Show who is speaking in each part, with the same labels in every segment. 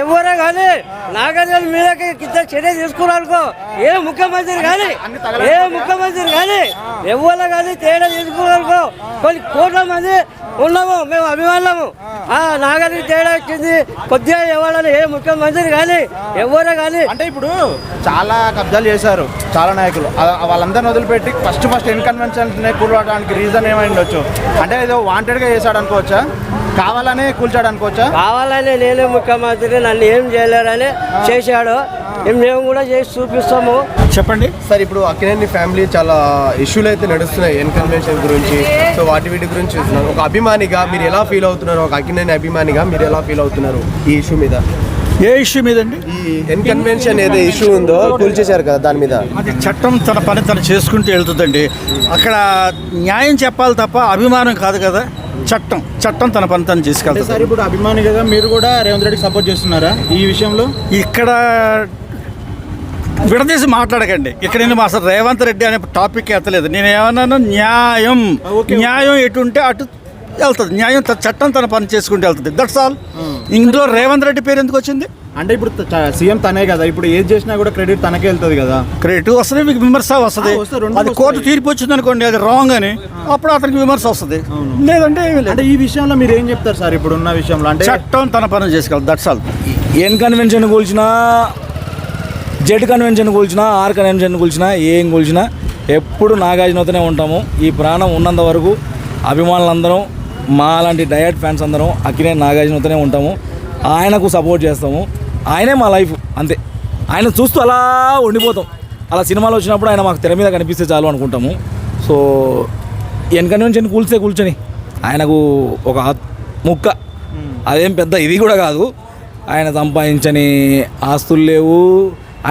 Speaker 1: ఎవరే కానీ నాగార్జున మీదకి కింద చర్య తీసుకున్నారనుకో, ఏ ముఖ్యమంత్రి కానీ ఎవరు కానీ తేడా తీసుకున్నారనుకో, కొన్ని కోట్ల మంది ఉన్నాము మేము అభిమానులము. నాగార్జున తేడా వచ్చింది కొద్దిగా ఇవ్వాలని ఏ ముఖ్యమంత్రి కానీ ఎవరే కానీ.
Speaker 2: అంటే ఇప్పుడు చాలా కబ్జాలు చేశారు చాలా నాయకులు, వాళ్ళందరిని వదిలిపెట్టి ఫస్ట్ ఇన్కన్వెన్షన్ కూడడానికి రీజన్ ఏమై ఉండొచ్చు? అంటే ఏదో వాంటెడ్గా చేశాడు అనుకోవచ్చా, కావాలనే కూల్చాడు అనుకోవచ్చా?
Speaker 1: కావాలని నేనే ముఖ్యమంత్రి నన్ను ఏం చేయలేరని చేశాడు, మేము కూడా చేసి చూపిస్తాము.
Speaker 2: చెప్పండి
Speaker 3: సార్. ఇప్పుడు అక్కినేని ఫ్యామిలీ చాలా ఇష్యూలు అయితే నడుస్తున్నాయి ఇన్కన్వెన్షన్ గురించి, సో వీటి గురించి చూస్తున్నాను. ఒక అభిమానిగా మీరు ఎలా ఫీల్ అవుతున్నారు? ఒక అక్కినేని అభిమానిగా మీరు ఎలా ఫీల్ అవుతున్నారు ఈ ఇష్యూ మీద?
Speaker 2: ఏ ఇష్యూ మీదండి?
Speaker 3: ఈ ఇన్కన్వెన్షన్ ఏదో ఇష్యూ ఉందో కూల్చేశారు కదా, దాని మీద.
Speaker 2: అది చట్టం తన పని తను చేసుకుంటూ వెళ్తుందండి. అక్కడ న్యాయం చెప్పాలి తప్ప అభిమానం కాదు కదా. చట్టం తన పని తను చేసుకెళ్తారు. సార్ ఇప్పుడు అభిమానిగా మీరు కూడా రేవంత్ రెడ్డికి సపోర్ట్ చేస్తున్నారా ఈ విషయంలో? ఇక్కడ విడదీసి మాట్లాడకండి. ఇక్కడ నేను అసలు రేవంత్ రెడ్డి అనే టాపిక్ ఎత్తలేదు. నేను ఏమన్నాను, న్యాయం ఎటు ఉంటే అటు వెళ్తుంది. న్యాయం చట్టం తన పని చేసుకుంటూ వెళ్తుంది. That's all. ఇందులో రేవంత్ రెడ్డి పేరు ఎందుకు వచ్చింది? అంటే ఇప్పుడు సీఎం తనే కదా, ఇప్పుడు ఏది చేసినా కూడా క్రెడిట్ తనకే వెళ్తుంది కదా. క్రెడిట్ వస్తుంది, మీకు విమర్శ వస్తుంది. అది కోర్టు తీర్పు వచ్చింది అనుకోండి, అది రాంగ్ అని, అప్పుడు అతనికి విమర్శ వస్తుంది. లేదంటే అంటే ఈ విషయంలో మీరు ఏం చెప్తారు సార్? ఇప్పుడు ఉన్న విషయంలో అంటే చట్టం తన పని చేసుకోవాలి. That's all.
Speaker 4: ఎన్ కన్వెన్షన్ కూల్చినా, జెడ్ కన్వెన్షన్ కూల్చినా, ఆర్ కన్వెన్షన్ కూల్చినా, ఏం కూల్చినా ఎప్పుడు నాగార్జునతోనే ఉంటాము. ఈ ప్రాణం ఉన్నంత వరకు అభిమానులందరం, మా లాంటి డయట్ ఫ్యాన్స్ అందరం అక్కినేని నాగార్జునతోనే ఉంటాము. ఆయనకు సపోర్ట్ చేస్తాము. ఆయనే మా లైఫ్, అంతే. ఆయన చూస్తూ అలా ఉండిపోతాం. అలా సినిమాలు వచ్చినప్పుడు ఆయన మాకు తెర మీద కనిపిస్తే చాలు అనుకుంటాము. సో ఎన్ కన్వెన్షన్ కూల్చని ఆయనకు ఒక ముక్క, అదేం పెద్ద ఇది కూడా కాదు. ఆయన సంపాదించని ఆస్తులు లేవు,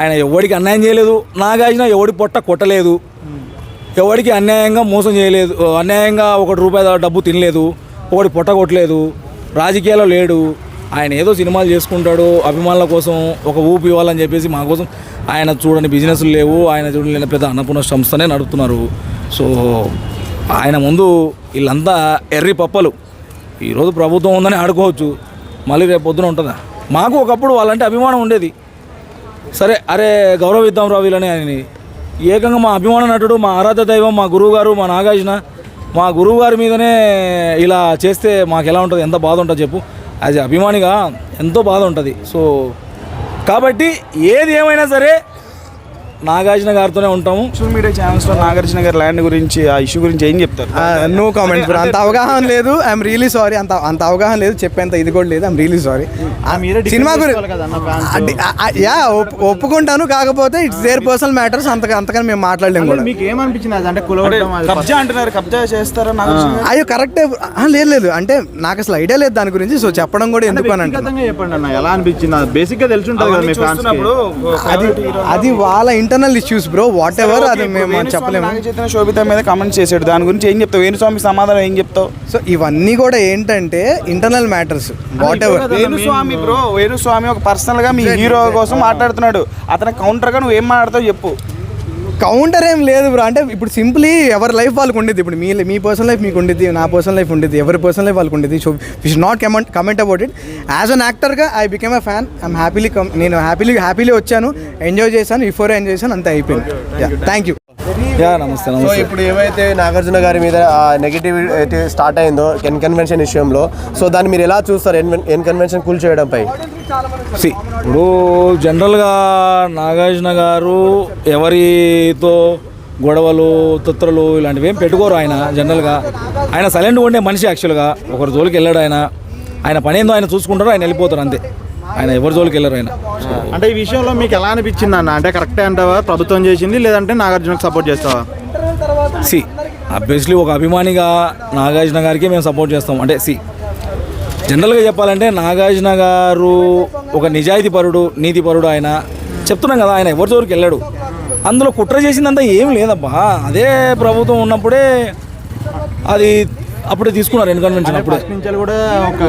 Speaker 4: ఆయన ఎవరికి అన్యాయం చేయలేదు. నాగార్జున ఎవడి పొట్ట కొట్టలేదు, ఎవరికి అన్యాయంగా మోసం చేయలేదు, అన్యాయంగా ₹1 డబ్బు తినలేదు, ఒకటి పొట్ట కొట్టలేదు, రాజకీయాల్లో లేడు. ఆయన ఏదో సినిమాలు చేసుకుంటాడు, అభిమానుల కోసం ఒక ఊపి ఇవ్వాలని చెప్పేసి మా కోసం. ఆయన చూడని బిజినెస్లు లేవు, ఆయన చూడలేని పెద్ద అన్నపూర్ణ సంస్థనే నడుపుతున్నారు. సో ఆయన ముందు వీళ్ళంతా ఎర్రి పప్పలు. ఈరోజు ప్రభుత్వం ఉందని ఆడుకోవచ్చు, మళ్ళీ రేపు పొద్దున ఉంటుందా? మాకు ఒకప్పుడు వాళ్ళంటే అభిమానం ఉండేది. సరే, అరే గౌరవిద్దాం రా వీళ్ళని అని ఏకంగా మా అభిమాన నటుడు, మా ఆరాధ్య దైవం, మా గురువు గారు, మా నాగార్జున, మా గురువు గారి మీదనే ఇలా చేస్తే మాకు ఎలా ఉంటుంది? ఎంత బాధ ఉంటుంది చెప్పు. యాజ్ అభిమానిగా ఎంతో బాధ ఉంటుంది. సో కాబట్టి ఏది ఏమైనా సరే నాగార్జున గారితోనే ఉంటాము.
Speaker 2: సోషల్ మీడియా ఛానల్స్లో నాగార్జున గారి ల్యాండ్ గురించి, ఆ ఇష్యూ గురించి ఏం చెప్తారు?
Speaker 3: No comment bro. అంత అవగాహన లేదు. I'm really sorry. అంత అవగాహన లేదు, చెప్పేంత ఇది కూడా లేదు. I'm really sorry. సినిమా గురించి ఒప్పుకుంటాను, కాకపోతే ఇట్స్ దేర్ పర్సనల్ మ్యాటర్స్. అంతకని మేము మాట్లాడలేము కూడా.
Speaker 2: మీకు ఏమనిపించింది? అంటే కబ్జా అంటున్నారు, కబ్జా చేస్తారా?
Speaker 3: అయ్యో కరెక్టే. లేదు, అంటే నాకు అసలు ఐడియా లేదు దాని గురించి. సో చెప్పడం కూడా ఎందుకు అని అంటే
Speaker 2: చెప్పండి అన్న, ఎలా అనిపించింది? బేసిక్గా తెలిసి ఉంటుంది కదా.
Speaker 3: అది వాళ్ళ internal issues bro, what ever. అది మేము చెప్పలేము.
Speaker 2: శోభిత మీద కామెంట్ చేశాడు, దాని గురించి ఏం చెప్తావు? వేణుస్వామి సమాధానం ఏం చెప్తావు?
Speaker 3: సో ఇవన్నీ కూడా ఏంటంటే internal matters, what ever.
Speaker 2: Venu Swamy bro, Venu Swamy ఒక పర్సనల్ గా మీ హీరో కోసం మాట్లాడుతున్నాడు. అతని కౌంటర్ గా నువ్వు ఏం మాట్లాడతావు చెప్పు.
Speaker 3: కౌంటర్ ఏం లేదు బ్రో. అంటే ఇప్పుడు సింప్లీ ఎవరి లైఫ్ వాళ్ళకు ఉండేది. ఇప్పుడు మీ పర్సనల్ లైఫ్ మీకు ఉండేది, నా పర్సనల్ లైఫ్ ఉండేది, ఎవరి పర్సనల్ లైఫ్ వాళ్ళకు ఉండేది. So we should not comment about it. As an యాక్టర్గా I became a fan. I'm నేను హ్యాపీలీ వచ్చాను, ఎంజాయ్ చేశాను, బిఫోర్ ఎంజాయ్ చేశాను, అంతే అయిపోయింది. Thank you.
Speaker 4: నమస్తే.
Speaker 3: సో ఇప్పుడు ఏవైతే నాగార్జున గారి మీద నెగిటివ్ అయితే స్టార్ట్ అయిందో ఎన్కన్వెన్షన్ విషయంలో, సో దాన్ని మీరు ఎలా చూస్తారు? ఎన్కన్వెన్షన్ కూల్చేయడంపై
Speaker 4: ఇప్పుడు జనరల్గా నాగార్జున గారు ఎవరితో గొడవలు, తొత్తులు ఇలాంటివి ఏం పెట్టుకోరు. ఆయన జనరల్గా ఆయన సైలెంట్గా ఉండే మనిషి. యాక్చువల్గా ఒకరి జోలికి వెళ్ళాడు. ఆయన పని ఏందో ఆయన చూసుకుంటారు, ఆయన వెళ్ళిపోతారు, అంతే. ఆయన ఎవరి జోలికి వెళ్ళారు ఆయన.
Speaker 2: అంటే ఈ విషయంలో మీకు ఎలా అనిపించింది అన్న? అంటే కరెక్టే అంటావా ప్రభుత్వం చేసింది, లేదంటే నాగార్జునకు సపోర్ట్ చేస్తావా?
Speaker 4: ఆబ్వియస్లీ ఒక అభిమానిగా నాగార్జున గారికి మేము సపోర్ట్ చేస్తాం. అంటే జనరల్గా చెప్పాలంటే నాగార్జున గారు ఒక నిజాయితీపరుడు, నీతిపరుడు. ఆయన చెప్తున్నాం కదా, ఆయన ఎవరి జోలికి వెళ్ళాడు. అందులో కుట్ర చేసిందంతా ఏం లేదబ్బా. అదే ప్రభుత్వం ఉన్నప్పుడే అది అప్పుడే తీసుకున్నారు ఎన్కన్వెన్షన్. అప్పుడే
Speaker 2: నుంచి కూడా ఒక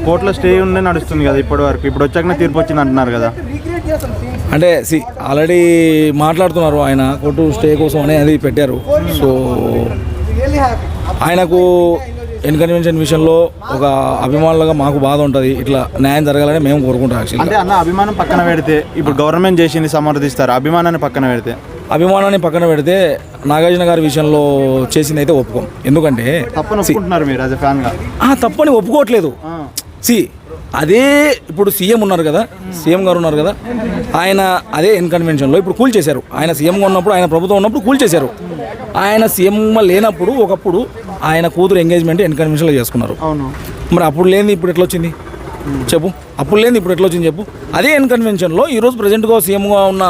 Speaker 2: కోర్టులో స్టే ఉండే నడుస్తుంది కదా ఇప్పటి వరకు. ఇప్పుడు వచ్చాక తీర్పు వచ్చింది అంటున్నారు కదా.
Speaker 4: అంటే ఆల్రెడీ మాట్లాడుతున్నారు ఆయన కోర్టు స్టే కోసం అనేది పెట్టారు. సో ఆయనకు ఇన్కన్వెన్షన్ విషయంలో ఒక అభిమానులుగా మాకు బాధ ఉంటుంది. ఇట్లా న్యాయం జరగాలని మేము కోరుకుంటాం. యాక్చువల్లీ
Speaker 5: అంటే అన్న అభిమానం పక్కన పెడితే ఇప్పుడు గవర్నమెంట్ చేసింది సమర్థిస్తారు, అభిమానాన్ని పక్కన పెడితే
Speaker 4: అభిమానాన్ని పక్కన పెడితే నాగార్జున గారి విషయంలో చేసింది అయితే ఒప్పుకోం. ఎందుకంటే
Speaker 5: తప్పని ఒప్పుకుంటున్నారు మీరు యాజ్ ఎ ఫ్యాన్గా?
Speaker 4: తప్పని ఒప్పుకోవట్లేదు. అదే ఇప్పుడు సీఎం ఉన్నారు కదా, సీఎం గారు ఉన్నారు కదా, ఆయన అదే ఇన్కన్వెన్షన్లో ఇప్పుడు కూల్ చేశారు. ఆయన సీఎంగా ఉన్నప్పుడు, ఆయన ప్రభుత్వం ఉన్నప్పుడు కూల్ చేశారు. ఆయన సీఎం లేనప్పుడు ఒకప్పుడు ఆయన కూతురు ఎంగేజ్మెంట్ ఇన్కన్వెన్షన్లో చేసుకున్నారు.
Speaker 5: అవును.
Speaker 4: మరి అప్పుడు లేని ఇప్పుడు ఎట్లా వచ్చింది చెప్పు? అప్పుడు లేని ఇప్పుడు ఎట్లా వచ్చింది చెప్పు? అదే ఇన్కన్వెన్షన్లో ఈరోజు ప్రజెంట్గా సీఎంగా ఉన్న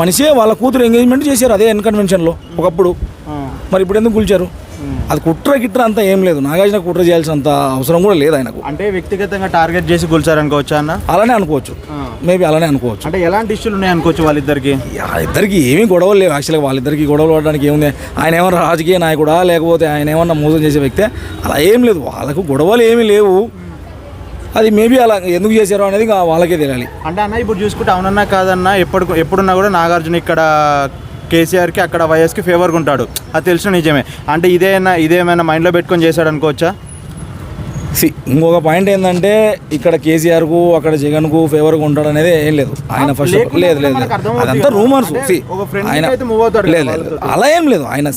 Speaker 4: మనిషే వాళ్ళ కూతురు ఎంగేజ్మెంట్ చేశారు అదే ఇన్కన్వెన్షన్లో ఒకప్పుడు. మరి ఇప్పుడు ఎందుకు కూల్చారు? అది కుట్ర అంతా ఏం లేదు. నాగార్జున కుట్ర చేయాల్సినంత అవసరం కూడా లేదు ఆయనకు.
Speaker 5: అంటే వ్యక్తిగతంగా టార్గెట్ చేసి కూల్చారనుకోవచ్చా అన్న?
Speaker 4: అలానే అనుకోవచ్చు, మేబీ అలానే అనుకోవచ్చు.
Speaker 5: అంటే ఎలాంటి ఇష్యూలు ఉన్నాయి అనుకోవచ్చు వాళ్ళిద్దరికి?
Speaker 4: ఇద్దరికి ఏమీ గొడవలు లేవు. యాక్చువల్గా వాళ్ళిద్దరికి గొడవలు పడడానికి ఏముంది? ఆయన ఏమన్నా రాజకీయ నాయకుడా లేకపోతే ఆయన ఏమన్నా మోసం చేసే వ్యక్తే? అలా ఏం లేదు, వాళ్ళకు గొడవలు ఏమీ లేవు. అది మేబీ అలా ఎందుకు చేశారో అనేది వాళ్ళకే తెలియాలి.
Speaker 5: అంటే అన్న ఇప్పుడు చూసుకుంటే అవునన్నా కాదన్నా ఎప్పుడున్నా కూడా నాగార్జున ఇక్కడ కేసీఆర్కి అక్కడ వైఎస్కి ఫేవర్గా ఉంటాడు, అది తెలిసిన నిజమే. అంటే ఇదేమైనా మైండ్లో పెట్టుకొని చేశాడు అనుకోవచ్చా?
Speaker 4: ఇంకొక పాయింట్ ఏంటంటే ఇక్కడ కేసీఆర్కు అక్కడ జగన్కు ఫేవర్గా ఉంటాడు అనేది ఏం లేదు. ఆయన ఫస్ట్ లేదు అదంతా రూమర్స్. ఆయన లేదు అలా ఏం లేదు. ఆయన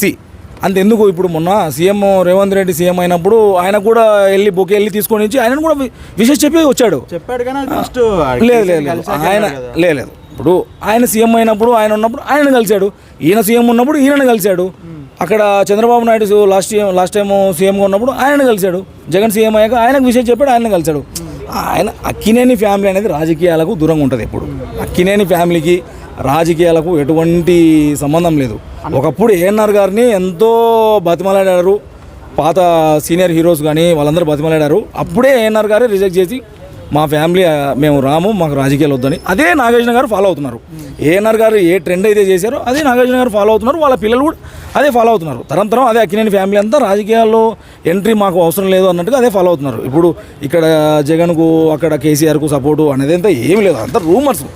Speaker 4: అంతెందుకు ఇప్పుడు మొన్న సీఎం రేవంత్ రెడ్డి సీఎం అయినప్పుడు ఆయన కూడా వెళ్ళి తీసుకొని వచ్చి ఆయనను కూడా విషయం చెప్పి వచ్చాడు.
Speaker 5: చెప్పాడు కానీ
Speaker 4: లేదు ఆయన లేదు. ఇప్పుడు ఆయన సీఎం అయినప్పుడు ఆయన ఉన్నప్పుడు ఆయనను కలిశాడు, ఈయన సీఎం ఉన్నప్పుడు ఈయనను కలిశాడు. అక్కడ చంద్రబాబు నాయుడు లాస్ట్ టైం సీఎంగా ఉన్నప్పుడు ఆయనను కలిశాడు. జగన్ సీఎం అయ్యాక ఆయనకు విషయం చెప్పాడు, ఆయనను కలిశాడు. ఆయన అక్కినేని ఫ్యామిలీ అనేది రాజకీయాలకు దూరంగా ఉంటుంది. ఎప్పుడు అక్కినేని ఫ్యామిలీకి రాజకీయాలకు ఎటువంటి సంబంధం లేదు. ఒకప్పుడు ఏఎన్ఆర్ గారిని ఎంతో బతిమలాడారు, పాత సీనియర్ హీరోస్ కానీ వాళ్ళందరూ బతిమలాడారు. అప్పుడే ఏఎన్ఆర్ గారే రిజెక్ట్ చేసి మా ఫ్యామిలీ మేము రాము, మాకు రాజకీయాలు వద్దని అదే నాగార్జున గారు ఫాలో అవుతున్నారు. ఏఎన్ఆర్ గారు ఏ ట్రెండ్ అయితే చేశారో అదే నాగార్జున గారు ఫాలో అవుతున్నారు. వాళ్ళ పిల్లలు కూడా అదే ఫాలో అవుతున్నారు. తరం అదే అక్కినేని ఫ్యామిలీ అంతా రాజకీయాల్లో ఎంట్రీ మాకు అవసరం లేదు అన్నట్టుగా అదే ఫాలో అవుతున్నారు. ఇప్పుడు ఇక్కడ జగన్కు అక్కడ కేసీఆర్కు సపోర్టు అనేది అంతా ఏమి లేదు, అంతా రూమర్స్.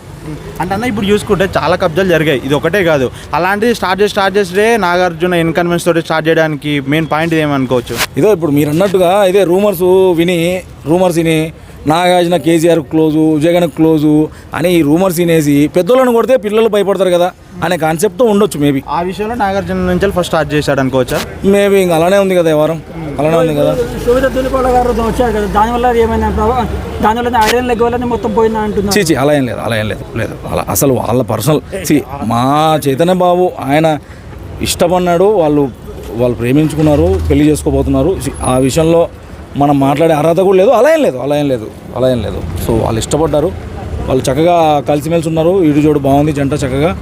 Speaker 5: అంటే అన్న ఇప్పుడు చూసుకుంటే చాలా కబ్జాలు జరిగాయి, ఇది ఒకటే కాదు. అలాంటిది స్టార్ట్ చేస్తే నాగార్జున ఇన్కన్వెన్స్ తోటి స్టార్ట్ చేయడానికి మెయిన్ పాయింట్ ఏమనుకోవచ్చు?
Speaker 4: ఇదో ఇప్పుడు మీరు అన్నట్టుగా ఇదే రూమర్స్ విని నాగార్జున కేసీఆర్ క్లోజు, జగన్ క్లోజు అని ఈ రూమర్స్ వినేసి పెద్దోళ్ళని కొడితే పిల్లలు భయపడతారు కదా అనే కాన్సెప్ట్తో ఉండొచ్చు. మేబీ
Speaker 5: ఆ విషయంలో నాగార్జున నుంచి ఫస్ట్ స్టార్ట్ చేశాడు అనుకోవచ్చా?
Speaker 4: మేబీ ఇంకా అలానే ఉంది కదా, వ్యవహారం అలానే ఉంది కదా.
Speaker 6: శోభిత దులిపాల గారు వచ్చారు కదా, దానివల్ల ఏమైనా దానివల్ల ఐరన్ లెగ్ వల్ల మొత్తం పోయిందా అంటున్నారు.
Speaker 4: చీచి అలా ఏం లేదు అలా అసలు వాళ్ళ పర్సనల్ మా చైతన్య బాబు ఆయన ఇష్టపడినాడు, వాళ్ళు ప్రేమించుకున్నారు, పెళ్లి చేసుకోబోతున్నారు. ఆ విషయంలో మనం మాట్లాడే అర్హత కూడా లేదు. అలా ఏం లేదు. సో వాళ్ళు ఇష్టపడ్డారు, వాళ్ళు చక్కగా కలిసిమెలిసి ఉన్నారు. ఇటు జోడు బాగుంది, జంట చక్కగా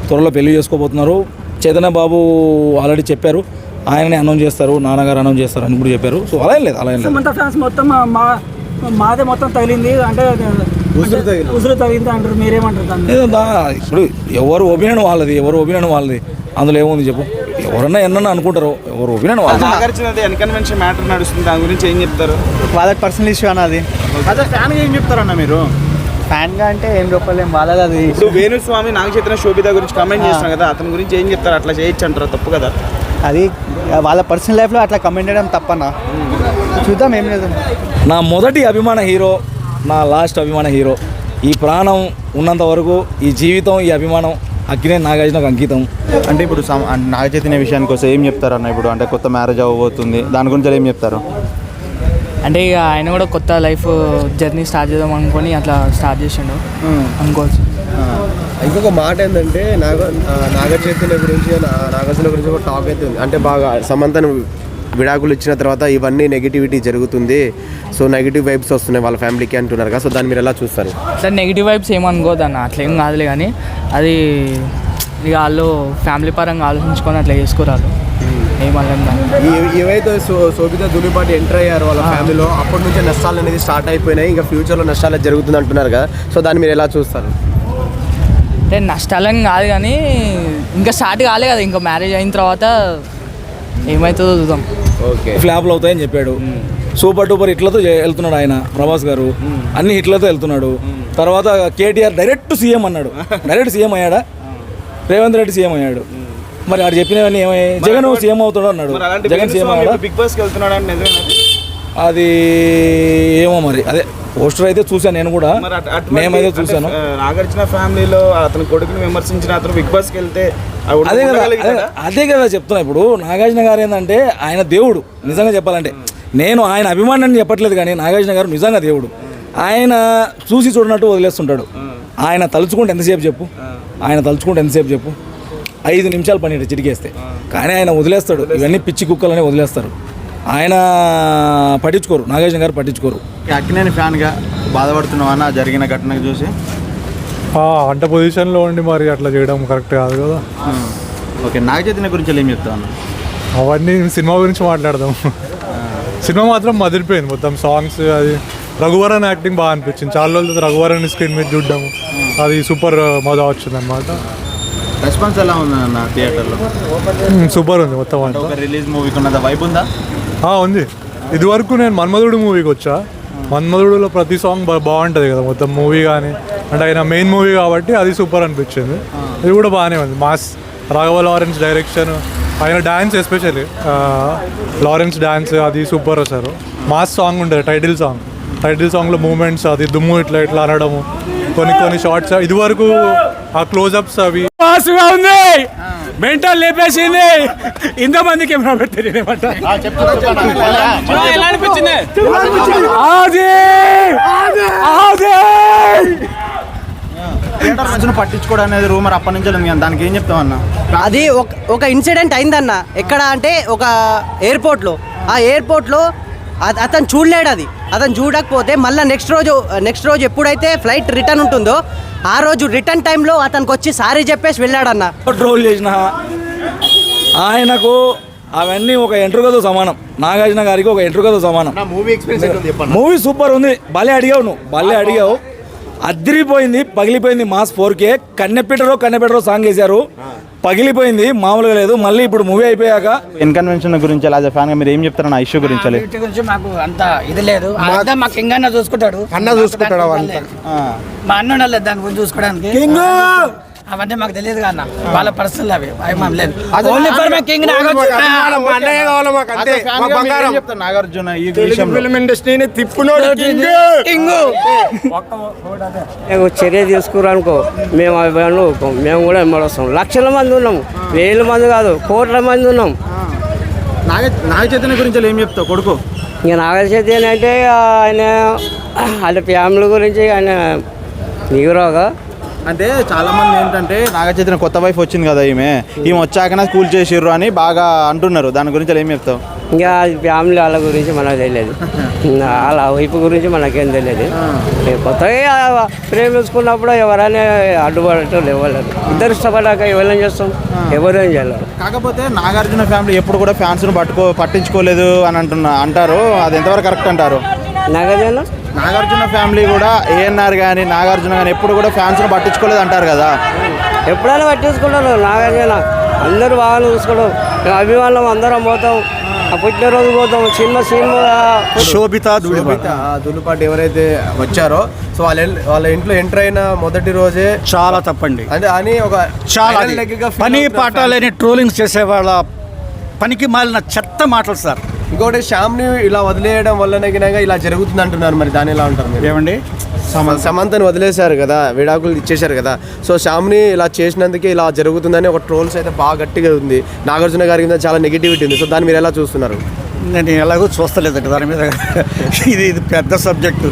Speaker 4: త్వరలో పెళ్లి చేసుకోబోతున్నారు. చైతన్య బాబు ఆల్రెడీ చెప్పారు, ఆయననే అనౌన్స్ చేస్తారు, నాన్నగారు అనౌన్స్ చేస్తారు అని కూడా చెప్పారు. సో అలా ఏం లేదు.
Speaker 6: సమంత ఫ్యాన్స్ మొత్తం మాదే మొత్తం తగిలింది అంటే ఉసురు తగిలింది అంటారు, మీరేమంటారు?
Speaker 4: ఇప్పుడు ఎవరు ఒపీనియన్ వాళ్ళది, అందులో ఏముంది చెప్పు? ఎవరన్నా ఎన్నన్నా అనుకుంటారు, ఎవరు ఒపీనియన్ వాళ్ళది.
Speaker 5: ఇన్కన్వెన్షన్ మ్యాటర్ నడుస్తుంది, దాని గురించి ఏం చెప్తారు?
Speaker 3: వాళ్ళకి పర్సనల్ ఇష్యూ అన్నది.
Speaker 5: అదే ఫ్యాన్గా ఏం చెప్తారన్న మీరు?
Speaker 3: ఫ్యాన్గా అంటే ఏం చెప్పలేం, వాళ్ళది అది.
Speaker 5: ఇప్పుడు వేణుస్వామి నాగచైతన్య శోభిత గురించి కామెంట్ చేస్తున్నాం కదా, అతని గురించి ఏం చెప్తారు? అట్లా చేయొచ్చు అంటారు, తప్పు కదా
Speaker 3: అది? వాళ్ళ పర్సనల్ లైఫ్లో అట్లా కమెంట్ చేయడం తప్పన్నా? చూద్దాం, ఏం లేదు.
Speaker 4: నా మొదటి అభిమాన హీరో, నా లాస్ట్ అభిమాన హీరో. ఈ ప్రాణం ఉన్నంత వరకు ఈ జీవితం, ఈ అభిమానం అక్కినేని నాగార్జునకు అంకితం.
Speaker 5: అంటే ఇప్పుడు నాగచైతన్య విషయానికి వస్తే ఏం చెప్తారు అన్న? ఇప్పుడు అంటే కొత్త మ్యారేజ్ అవ్వబోతుంది, దాని గురించి ఏం చెప్తారు?
Speaker 7: అంటే ఇక ఆయన కూడా కొత్త లైఫ్ జర్నీ స్టార్ట్ చేద్దాం అనుకొని అట్లా స్టార్ట్ చేసిండు అనుకోవచ్చు.
Speaker 8: ఇంకొక మాట ఏంటంటే నాగచైతన్య గురించి, నాగార్జున గురించి ఒక టాక్ అయితే ఉంది. అంటే బాగా సమంతను విడాకులు ఇచ్చిన తర్వాత ఇవన్నీ నెగిటివిటీ జరుగుతుంది, సో నెగిటివ్ వైబ్స్ వస్తున్నాయి వాళ్ళ ఫ్యామిలీకి అంటున్నారు కదా, సో దాన్ని మీరు ఎలా చూస్తారు?
Speaker 7: అట్లా నెగిటివ్ వైబ్స్ ఏమనుకోదు అన్న, అట్లా ఏం కాదులే. కానీ అది ఇక వాళ్ళు ఫ్యామిలీ పరంగా ఆలోచించుకొని అట్లా చేసుకోరాదు.
Speaker 8: ఏవైతే శోభిత దులిపాటి ఎంటర్ అయ్యారు వాళ్ళ ఫ్యామిలీలో, అప్పటి నుంచే నష్టాలు అనేది స్టార్ట్ అయిపోయినాయి, ఇంకా ఫ్యూచర్లో నష్టాలు జరుగుతుంది అంటున్నారు కదా, సో దాన్ని మీరు ఎలా చూస్తారు?
Speaker 7: అంటే నష్టాలని కాదు కానీ ఇంకా స్టార్ట్ కాలే కదా, ఇంకా మ్యారేజ్ అయిన తర్వాత ఏమవుతుందో చూద్దాం.
Speaker 8: ఓకే,
Speaker 4: ఫ్లాప్లు అవుతాయని చెప్పాడు. సూపర్ డూపర్ హిట్లతో వెళ్తున్నాడు ఆయన, ప్రభాస్ గారు అన్ని హిట్లతో వెళ్తున్నాడు. తర్వాత కేటీఆర్ డైరెక్ట్ సీఎం అన్నాడు, డైరెక్ట్ సీఎం అయ్యాడా? రేవంత్ రెడ్డి సీఎం అయ్యాడు. మరి ఆడు చెప్పినవన్నీ ఏమై జగన్ సీఎం అవుతాడు అన్నాడు. జగన్ సీఎం అయ్యాడా?
Speaker 5: బిగ్ బాస్కి వెళ్తున్నాడు అని నిజమేనా?
Speaker 4: అది ఏమో మరి, అదే పోస్టర్ అయితే చూసాను నేను కూడా, మేమైతే చూసాను.
Speaker 5: నాగార్జున ఫ్యామిలీలో అతని కొడుకుని విమర్శించిన అతను బిగ్ బాస్కి వెళ్తే
Speaker 4: అదే కదా చెప్తున్నా. ఇప్పుడు నాగార్జున గారు ఏంటంటే ఆయన దేవుడు, నిజంగా చెప్పాలంటే. నేను ఆయన అభిమానాన్ని చెప్పట్లేదు, కానీ నాగార్జున గారు నిజంగా దేవుడు. ఆయన చూసి చూడనట్టు వదిలేస్తుంటాడు. ఆయన తలుచుకుంటే ఎంతసేపు చెప్పు, ఆయన తలుచుకుంటే ఎంతసేపు చెప్పు, 5 నిమిషాలు పని చిటికేస్తే. కానీ ఆయన వదిలేస్తాడు, ఇవన్నీ పిచ్చి కుక్కలనే వదిలేస్తారు. ఆయన పట్టించుకోరు, నాగార్జున గారు పట్టించుకోరు.
Speaker 5: అక్కినేని ఫ్యాన్గా బాధపడుతున్నావా అన్న జరిగిన ఘటనకు చూసి?
Speaker 9: అంత పొజిషన్లో ఉండి మరి అట్లా చేయడం కరెక్ట్ కాదు కదా.
Speaker 5: ఓకే, నాగ చైతన్య గురించి ఏం చెప్తావు అన్న?
Speaker 9: అవన్నీ సినిమా గురించి మాట్లాడదాం. సినిమా మాత్రం మదిరిపోయింది మొత్తం, సాంగ్స్ అది. రఘువరన్ యాక్టింగ్ బాగా అనిపించింది, చాలా రోజుల రఘువరన్ స్క్రీన్ మీద చూడడం అది సూపర్ మజా వచ్చింది అనమాట.
Speaker 5: రెస్పాన్స్ ఎలా ఉంది అన్న థియేటర్లో?
Speaker 9: సూపర్ ఉంది మొత్తం అంతా.
Speaker 5: ఒక రిలీజ్ మూవీకి ఉన్నది వైబ్ ఉందా?
Speaker 9: ఉంది. ఇదివరకు నేను మన్మధుడు మూవీకి వచ్చా. మన్మధుడులో ప్రతి సాంగ్ బాగుంటుంది కదా మొత్తం మూవీ, కానీ అంటే ఆయన మెయిన్ మూవీ కాబట్టి అది సూపర్ అనిపించింది. ఇది కూడా బాగానే ఉంది, మాస్. రాఘవ లారెన్స్ డైరెక్షన్, ఆయన డ్యాన్స్ ఎస్పెషల్లీ లారెన్స్ డ్యాన్స్ అది సూపర్ అసలు. మాస్ సాంగ్ ఉంటుంది, టైటిల్ సాంగ్లో మూమెంట్స్, అది దుమ్ము ఇట్లా ఇట్లా అనడము, కొన్ని షార్ట్స్. ఇదివరకు ఆ క్లోజప్స్ అవి
Speaker 4: ఉంది, మెంటల్ లేపేసింది. ఇంతమంది కెమెరా పెడితే
Speaker 5: పట్టించుకోవడం అనేది రూమర్ అప్పటి నుంచి ఉంది, దానికి ఏం చెప్తామన్నా?
Speaker 10: అది ఒక ఇన్సిడెంట్ అయిందన్న. ఎక్కడ అంటే ఒక ఎయిర్పోర్ట్లో, ఆ ఎయిర్పోర్ట్లో అతను చూడలేడు. అతను చూడకపోతే మళ్ళీ నెక్స్ట్ రోజు ఎప్పుడైతే ఫ్లైట్ రిటర్న్ ఉంటుందో ఆ రోజు రిటర్న్ టైంలో అతనికి వచ్చి సారీ చెప్పేసి వెళ్ళాడన్న.
Speaker 4: ట్రోల్ చేసిన ఆయనకు అవన్నీ ఒక ఎంట్రుకతో సమానం. నాగార్జున గారికి ఒక ఎంట్రుకతో సమానం. మూవీ సూపర్ ఉంది. భలే అడిగావు. అదిరిపోయింది, పగిలిపోయింది. Mass 4K. కన్నెపెట్టరో సాంగ్ వేశారు, పగిలిపోయింది, మామూలుగా లేదు. మళ్ళీ ఇప్పుడు మూవీ అయిపోయాక
Speaker 5: ఇన్కన్వెన్షన్ గురించి అలా ఫ్యాన్గా మీరు ఏం చెప్తారు నా ఇష్యూ గురించి?
Speaker 6: గురించి మాకు అంత ఇది లేదు, మాకు ఇంకా చూసుకుంటాడు, మా అన్న లేదు దాని గురించి చూసుకోవడానికి. అవన్నీ మాకు తెలియదు అన్న, వాళ్ళ పరిస్థితులు అవి లేదు.
Speaker 5: నాగార్జున
Speaker 1: చర్య తీసుకురానుకో మేము మేము కూడా వస్తాం. లక్షల మంది ఉన్నాం, 1000 మంది కాదు, కోట్ల మంది ఉన్నాం.
Speaker 5: నాగ చైతన్య గురించి ఏం చెప్తావు కొడుకు?
Speaker 1: ఇక నాగ చైతన్య అంటే వాళ్ళ ఫ్యామిలీ గురించి ఆయన హీరోగా.
Speaker 5: అంటే చాలా మంది ఏంటంటే నాగ చైతన్య కొత్త వైఫ్ వచ్చింది కదా, ఈమె వచ్చాకనే స్కూల్ చేసిర్రు అని బాగా అంటున్నారు, దాని గురించి ఏం చెప్తావు?
Speaker 1: ఇంకా ఫ్యామిలీ వాళ్ళ గురించి మనకు తెలియదు, వాళ్ళ వైపు గురించి మనకేం తెలియదు. కొత్తగా ప్రేమించుకున్నప్పుడు ఎవరైనా అడ్డుపడటం ఇవ్వలేదు. ఇద్దరు ఇష్టపడ్డాక ఎవరేం చేస్తాం, ఎవరేం చేయలేరు.
Speaker 5: కాకపోతే నాగార్జున ఫ్యామిలీ ఎప్పుడు కూడా ఫ్యాన్స్ను పట్టించుకోలేదు అని అంటారు, అది ఎంతవరకు కరెక్ట్ అంటారు? నాగార్జున ఫ్యామిలీ కూడా ఏఎన్ఆర్ కానీ నాగార్జున కానీ ఎప్పుడు కూడా ఫ్యాన్స్ను పట్టించుకోలేదు అంటారు కదా.
Speaker 1: ఎప్పుడైనా పట్టించుకుంటారు నాగార్జున, అందరూ బాగా చూసుకోవడం. అభిమానులం అందరం పోతాం, పుట్టినరోజు పోతాం. సినిమా
Speaker 8: శోభిత దులుపాటి ఎవరైతే వచ్చారో సో వాళ్ళ ఇంట్లో ఎంటర్ అయిన మొదటి రోజే
Speaker 2: చాలా తప్పండి.
Speaker 8: అంటే అని ఒక
Speaker 2: చాలా పని పాట లేని ట్రోలింగ్స్ చేసే వాళ్ళ పనికి మాలిన చెత్త మాటలు సార్.
Speaker 8: ఇంకోటి శ్యామ్ని ఇలా వదిలేయడం వల్లనే ఇలా జరుగుతుంది అంటున్నారు, మరి దాని ఎలా ఉంటారు మీరు?
Speaker 2: ఏమండి,
Speaker 8: సమంతని వదిలేశారు కదా, విడాకులు ఇచ్చేశారు కదా, సో శ్యామ్ని ఇలా చేసినందుకే ఇలా జరుగుతుందని ఒక ట్రోల్స్ అయితే బాగా గట్టిగా ఉంది. నాగార్జున గారి మీద చాలా నెగిటివిటీ ఉంది, సో దాన్ని మీరు ఎలా చూస్తున్నారు?
Speaker 2: నేను ఎలాగో చూస్తలేదండి దాని మీద. ఇది పెద్ద సబ్జెక్టు.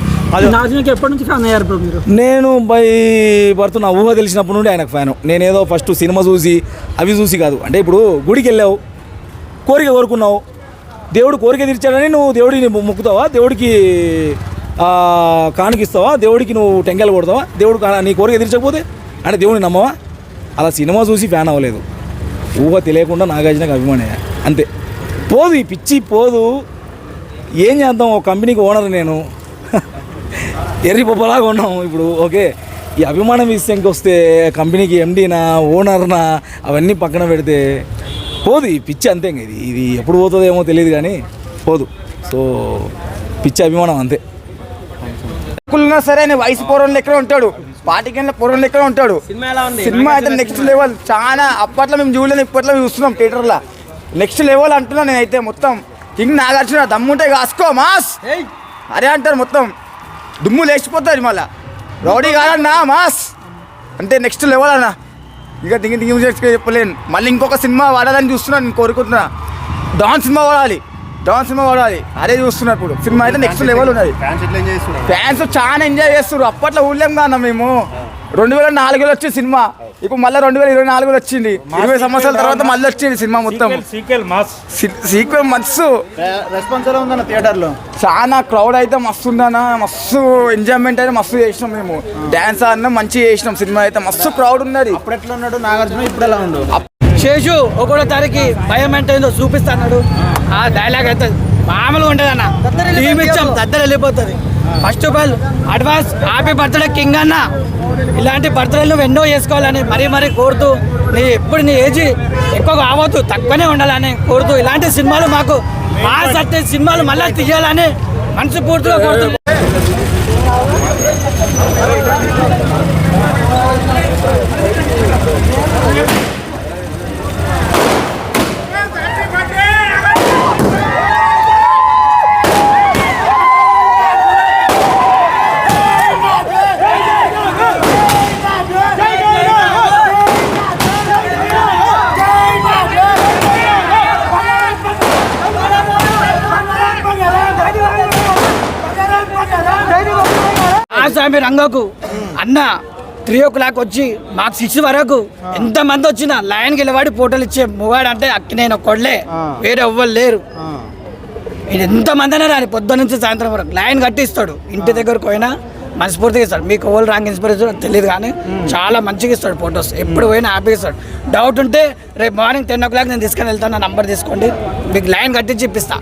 Speaker 6: ఎప్పటి నుంచి ఫ్యాన్ అయ్యారు మీరు?
Speaker 4: నేను బై బర్త్ నా ఊహ తెలిసినప్పటి నుండి ఆయనకు ఫ్యాను. నేనేదో ఫస్ట్ సినిమా చూసి అవి చూసి కాదు. అంటే ఇప్పుడు గుడికి వెళ్ళావు, కోరిక కోరుకున్నావు, దేవుడు కోరిక తీర్చాడని నువ్వు దేవుడిని మొక్కుతావా, దేవుడికి కానుకిస్తావా, దేవుడికి నువ్వు టెంకాయలు కొడతావా? దేవుడు నీ కోరిక తీర్చకపోతే అంటే దేవుడిని నమ్మవా? అలా సినిమా చూసి ఫ్యాన్ అవ్వలేదు, ఊహ తెలియకుండా నాగార్జునకి అభిమానయ్యా అంతే. పోదు ఈ పిచ్చి పోదు. ఏం చేద్దాం, ఒక కంపెనీకి ఓనర్ నేను, ఎర్రి పప్పలాగా ఉన్నాం ఇప్పుడు. ఓకే, ఈ అభిమానం విషయంకి వస్తే కంపెనీకి ఎండీనా ఓనర్నా అవన్నీ పక్కన పెడితే పోదు ఈ పిచ్చి అంతే. ఇది ఎప్పుడు పోతుందో ఏమో తెలియదు కానీ పోదు. సో పిచ్చి అభిమానం అంతే.
Speaker 3: ఉన్నా సరే ఆయన వయసు పూర్వం లెక్కనే ఉంటాడు, పాటికెళ్ళ పూర్వం లెక్కనే ఉంటాడు. సినిమా అయితే నెక్స్ట్ లెవెల్. చాలా అప్పట్లో మేము చూడలేము, ఇప్పట్లో చూస్తున్నాం థియేటర్లో. నెక్స్ట్ లెవెల్ అంటున్నా నేనైతే. మొత్తం కింగ్ నాగార్జున దమ్ముంటే కాసుకో మాస్ అరే అంటారు, మొత్తం దుమ్ము లేచిపోతుంది. మళ్ళీ రౌడీ కాదన్నా మాస్ అంటే నెక్స్ట్ లెవెల్ అన్న. ఇక దిగి చెప్పలేను. మళ్ళీ ఇంకొక సినిమా వాడాలని చూస్తున్నాను, నేను కోరుకుంటున్నా. డాన్ సినిమా వాడాలి అదే చూస్తున్నారు ఇప్పుడు. సినిమా అయితే నెక్స్ట్ లెవెల్ ఉన్నది. ఫ్యాన్స్ చాలా ఎంజాయ్ చేస్తారు. అప్పట్లో ఊళ్ళేం కాదన్నా మేము. 2004లో వచ్చింది సినిమా, ఇప్పుడు మళ్ళీ 2024లో వచ్చింది. 20 సంవత్సరాల తర్వాత మళ్ళీ వచ్చింది సినిమా మొత్తం. సీక్వెల్ మస్తు
Speaker 5: రెస్పాన్స్ ఎలా ఉందన్న థియేటర్లో?
Speaker 3: చాలా క్రౌడ్ అయితే మస్తు ఉందన్న. మస్తు ఎంజాయ్మెంట్ అయితే మస్తు చేసినాం మేము. డ్యాన్స్ ఆడినా మంచిగా చేసినాం. సినిమా అయితే మస్తు క్రౌడ్ ఉన్నది.
Speaker 5: అప్పుడు ఎట్లా ఉన్నాడు నాగార్జున, ఇప్పుడు ఎలా ఉండు?
Speaker 6: శేషు 1 తారీఖు భయం అంటే ఏందో చూపిస్తాడు. ఆ డైలాగ్ అయితే మామూలుగా ఉంటుంది అన్న. టీవీ ఇచ్చాం దద్దరు వెళ్ళిపోతుంది. First of all advance happy birthday king అన్న. ఇలాంటి బర్త్డేలు నువ్వు ఎన్నో చేసుకోవాలని మరీ కోరుతూ, ఎప్పుడు నీ ఏజ్ ఎక్కువ కావద్దు, తక్కువనే ఉండాలని కోరుతూ, ఇలాంటి సినిమాలు మాకు సినిమాలు మళ్ళీ తీయాలని మనసు పూర్తిగా కోరుతూ. ఆసామి రంగకు అన్న 3 o'clock వచ్చి మాకు 6 వరకు ఎంతమంది వచ్చినా లైన్కి వెళ్ళవాడి ఫోటోలు ఇచ్చే మూవాడు అంటే నేను ఒక్కడలే, వేరే ఎవ్వరు లేరు. ఇది ఎంతమంది అయినా రాని పొద్దు నుంచి సాయంత్రం వరకు లైన్ కట్టిస్తాడు. ఇంటి దగ్గరకు పోయినా మనస్ఫూర్తిగా ఇస్తాడు. మీకు ఓవర్ రాంగ్ ఇన్స్పిరేషన్ తెలియదు కానీ చాలా మంచిగా ఇస్తాడు ఫొటోస్. ఎప్పుడు పోయినా హ్యాపీగా ఇస్తాడు. డౌట్ ఉంటే రేపు మార్నింగ్ 10 o'clock నేను తీసుకొని వెళ్తాను, నా నంబర్ తీసుకోండి, మీకు లైన్ కట్టించి ఇప్పిస్తా.